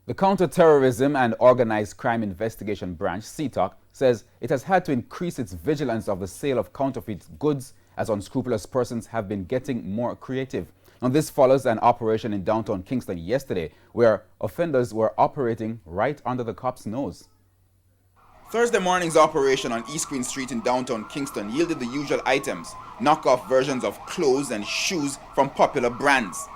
The Counterterrorism and Organized Crime Investigation Branch, CTOC, says it has had to increase its vigilance of the sale of counterfeit goods as unscrupulous persons have been getting more creative. And this follows an operation in downtown Kingston yesterday where offenders were operating right under the cops' nose. Thursday morning's operation on East Queen Street in downtown Kingston yielded the usual items, knockoff versions of clothes and shoes from popular brands.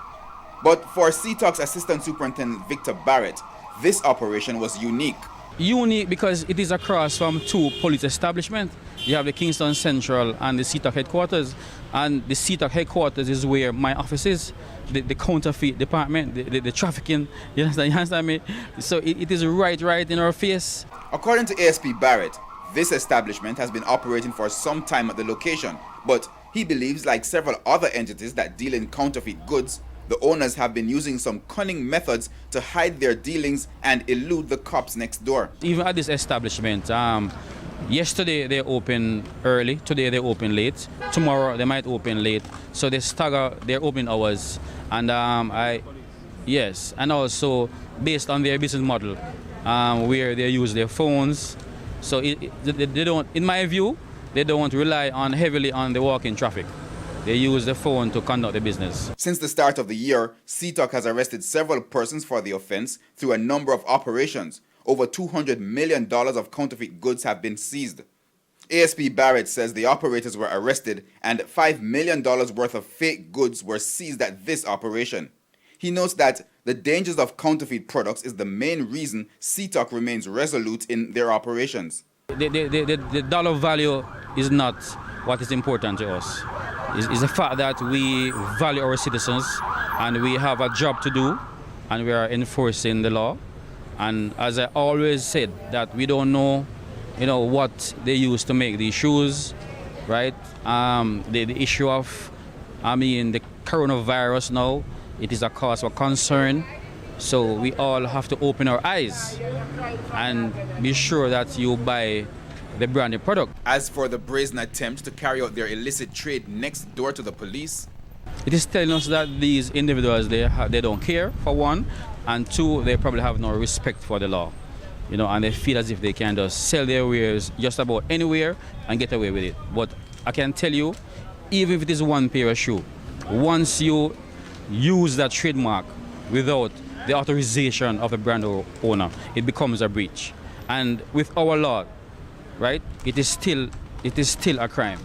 But for CTOC's Assistant Superintendent Victor Barrett, this operation was unique. Unique because it is across from two police establishments. You have the Kingston Central and the CTOC headquarters. And the CTOC headquarters is where my office is, the counterfeit department, the trafficking, you understand me? So it is right in our face. According to ASP Barrett, this establishment has been operating for some time at the location, but he believes, like several other entities that deal in counterfeit goods, the owners have been using some cunning methods to hide their dealings and elude the cops next door. Even at this establishment, yesterday they open early, today they open late, tomorrow they might open late. So they stagger their opening hours. And and also based on their business model, where they use their phones. So they don't, in my view, they don't rely heavily on the walking traffic. They use the phone to conduct the business. Since the start of the year, CTOC has arrested several persons for the offense through a number of operations. Over $200 million of counterfeit goods have been seized. ASP Barrett says the operators were arrested and $5 million worth of fake goods were seized at this operation. He notes that the dangers of counterfeit products is the main reason CTOC remains resolute in their operations. The dollar value is not what is important to us. It's the fact that we value our citizens and we have a job to do and we are enforcing the law. And as I always said, that we don't know, what they use to make these shoes, right? The issue of, the coronavirus now, it is a cause for concern. So we all have to open our eyes and be sure that you buy the branded product. As for the brazen attempt to carry out their illicit trade next door to the police, it is telling us that these individuals, they don't care, for one, and two, they probably have no respect for the law, and they feel as if they can just sell their wares just about anywhere and get away with it. But I can tell you, even if it is one pair of shoe, once you use that trademark without the authorization of the brand owner, it becomes a breach. And with our law, right, it is still a crime.